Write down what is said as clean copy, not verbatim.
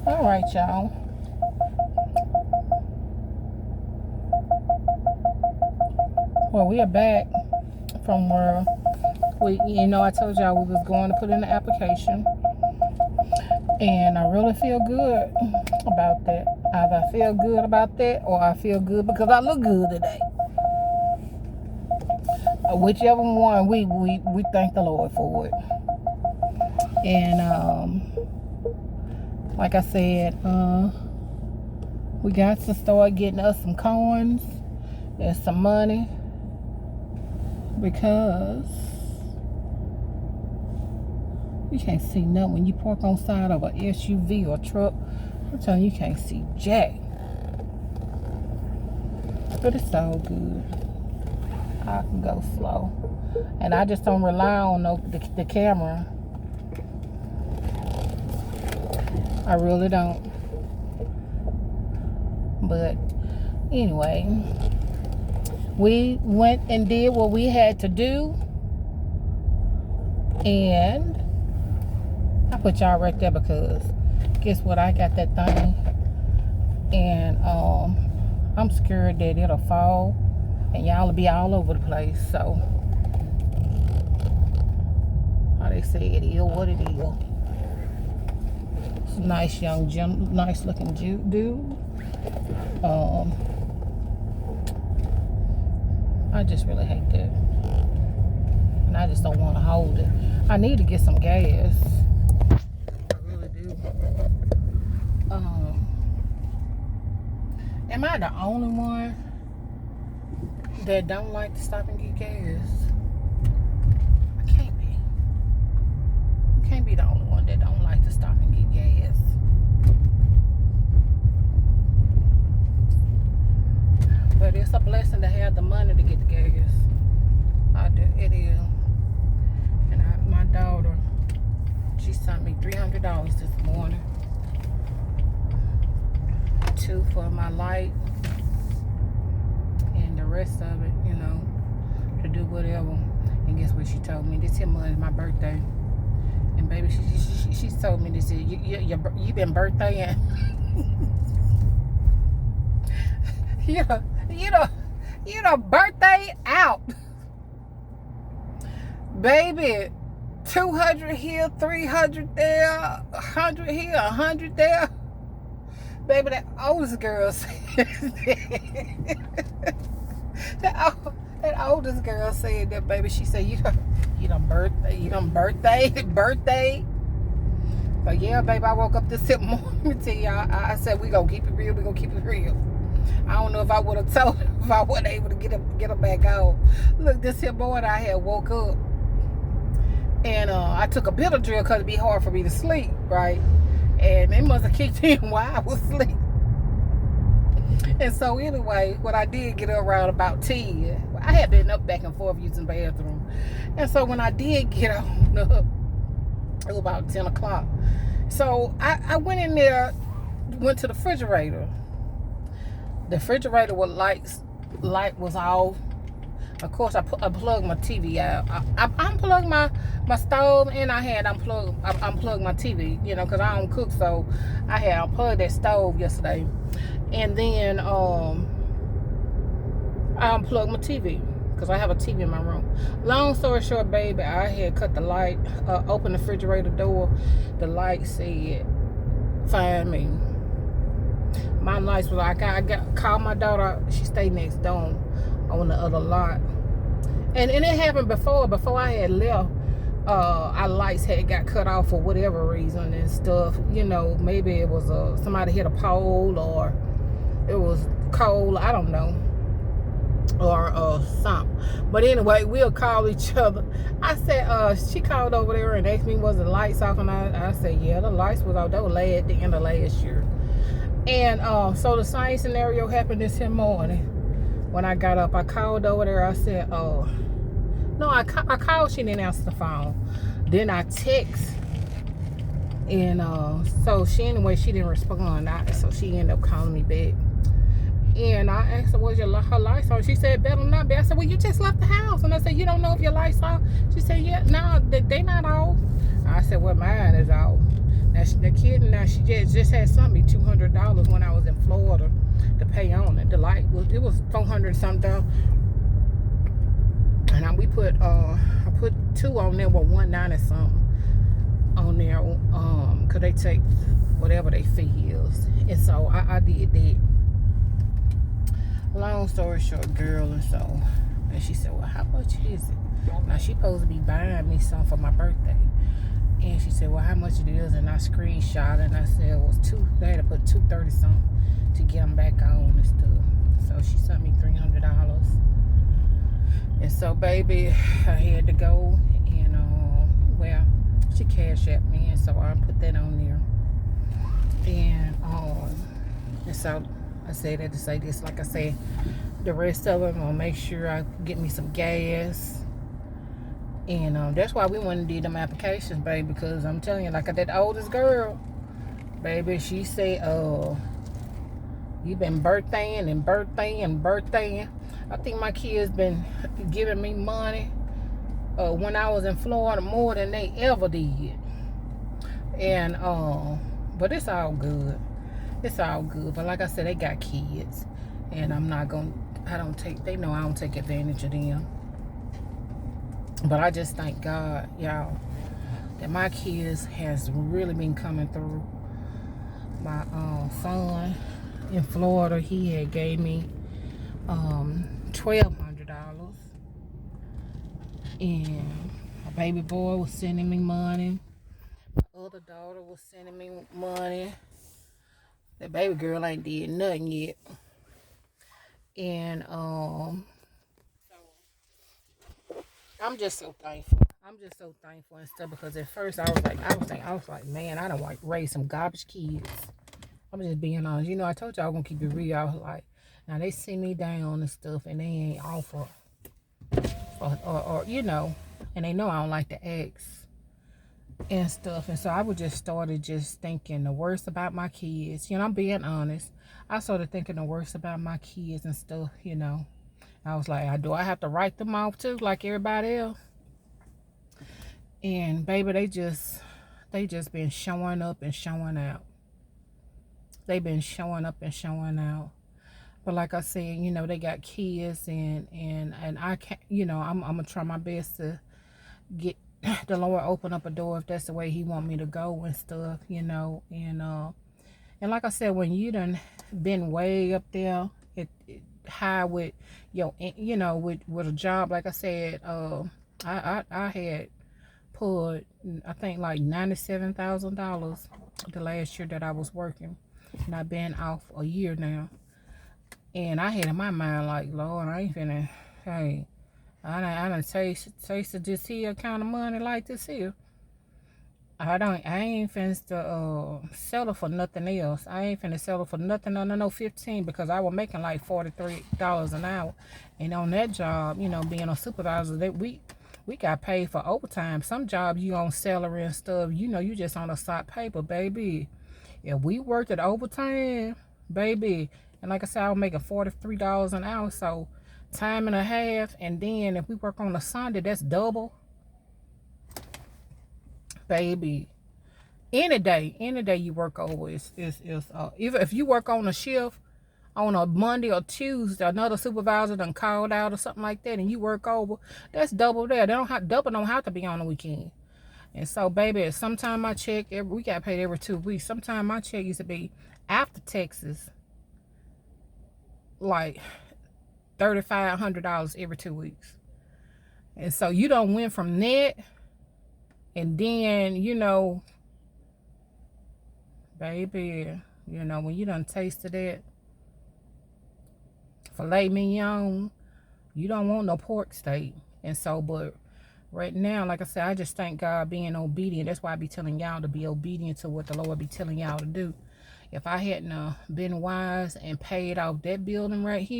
All right, y'all. Well, we are back from where I told y'all we was going to put in the application. And I really feel good about that. Either I feel good about that or I feel good because I look good today. Whichever one, we thank the Lord for it. And like I said, we got to start getting us some coins and some money because you can't see nothing when you park on side of an SUV or truck. I'm telling you, you can't see jack. But it's all good. I can go slow. And I just don't rely on the camera. I really don't. But anyway, we went and did what we had to do. And I put y'all right there because guess what? I got that thing. And I'm scared that it'll fall. And y'all will be all over the place. So, how they say it is what it is. It's a nice young gentleman, nice looking dude. I just really hate that. And I just don't want to hold it. I need to get some gas. I really do. Am I the only one that don't like to stop and get gas? I can't be. I can't be the only one that don't like to stop and get gas. But it's a blessing to have the money to get the gas. It is. And my daughter, she sent me $300 this morning. $2 for my light. And the rest of it, to do whatever. And guess what she told me? This here month is my birthday. And baby, she told me this. You been birthdaying. You know, birthday out. Baby, 200 here, 300 there, 100 here, 100 there. Baby, that oldest girl said that oldest girl said that, baby. She said, you done birthday. So yeah, baby, I woke up this morning to y'all. I said, we gonna keep it real, I don't know if I would have told her if I wasn't able to get her back out. Look, this here morning I had woke up and I took a Benadryl because it'd be hard for me to sleep, right? And it must have kicked in while I was asleep. And so anyway, when I did get up around about 10, I had been up back and forth using the bathroom. And so when I did get on up, it was about 10 o'clock. So I went in there, went to the refrigerator. The refrigerator with light was off. Of course, I plugged my TV out. I unplugged my stove, and I had unplugged my TV, because I don't cook, so I had unplugged that stove yesterday. And then I unplugged my TV, because I have a TV in my room. Long story short, baby, I had cut the light, opened the refrigerator door. The light said, find me. My lights was like, I called my daughter. She stayed next door on the other lot. And it happened before I had left. Our lights had got cut off for whatever reason and stuff. Maybe it was somebody hit a pole, or it was cold. I don't know. Or something. But anyway, we'll call each other. I said, she called over there and asked me, was the lights off? And I said, yeah, the lights was off. They were at the end of last year. And so the same scenario happened this here morning. When I got up, I called over there. I said, no, I called. She didn't answer the phone. Then I text. And so she didn't respond. So she ended up calling me back. And I asked her, was her lights on? She said, better not be. I said, well, you just left the house. And I said, you don't know if your lights off? She said, yeah, no, they not off. I said, well, mine is off. Now, the kid now, she just had sent me $200 when I was in Florida to pay on it. The light it was 400 something, and we put I put 2 on there with 190 something on there, cause they take whatever they fee is, and so I did that. Long story short, girl, and she said, well, how much is it? Now she supposed to be buying me some for my birthday. And she said, well, how much it is? And I screenshot it, and I said it was they had to put $230 something to get them back on and stuff. So she sent me $300. And so, baby, I had to go, and well, she cashed at me, and so I put that on there. And so I said that to say this, like I said, the rest of them, I'll make sure I get me some gas. And that's why we went and did them applications, baby, because I'm telling you, like that oldest girl, baby, she said, you been birthday and birthday and birthday. I think my kids been giving me money when I was in Florida more than they ever did. And but it's all good. It's all good. But like I said, they got kids, and they know I don't take advantage of them. But I just thank God, y'all, that my kids has really been coming through. My son in Florida, he had gave me $1,200, and my baby boy was sending me money. My other daughter was sending me money. The baby girl ain't did nothing yet. And I'm just so thankful. I'm just so thankful and stuff, because at first I was like, man, I don't like raise some garbage kids. I'm just being honest. I told y'all I was gonna keep it real. I was like, now they see me down and stuff, and they ain't offer, or and they know I don't like to ask and stuff. And so I would just started just thinking the worst about my kids. I'm being honest. I started thinking the worst about my kids and stuff. I was like, do I have to write them off too, like everybody else? And baby, they just been showing up and showing out. They've been showing up and showing out. But like I said, they got kids, and I can't, I'm gonna try my best to get the Lord open up a door if that's the way He want me to go and stuff, and like I said, when you done been way up there, high with with a job, like I said, I had pulled, I think, like $97,000 the last year that I was working, and I've been off a year now. And I had in my mind, like, Lord, I ain't finna, hey, I done tasted this here kind of money like this here. I ain't finna settle for nothing else. I ain't finna settle for nothing under no 15, because I was making like $43 an hour. And on that job, being a supervisor, that we got paid for overtime. Some jobs you on salary and stuff, you just on a side paper, baby. If we worked at overtime, baby, and like I said, I was making $43 an hour, so time and a half, and then if we work on a Sunday, that's double. Baby, any day you work over is even if you work on a shift on a Monday or Tuesday, another supervisor done called out or something like that, and you work over, that's double there. Double don't have to be on the weekend. And so, baby, sometime my check, we got paid every 2 weeks. Sometime my check used to be after taxes, like $3,500 every 2 weeks. And so you don't win from that. And then, baby, when you done tasted that filet mignon, you don't want no pork steak. And so, but right now, like I said, I just thank God being obedient. That's why I be telling y'all to be obedient to what the Lord be telling y'all to do. If I hadn't been wise and paid off that building right here,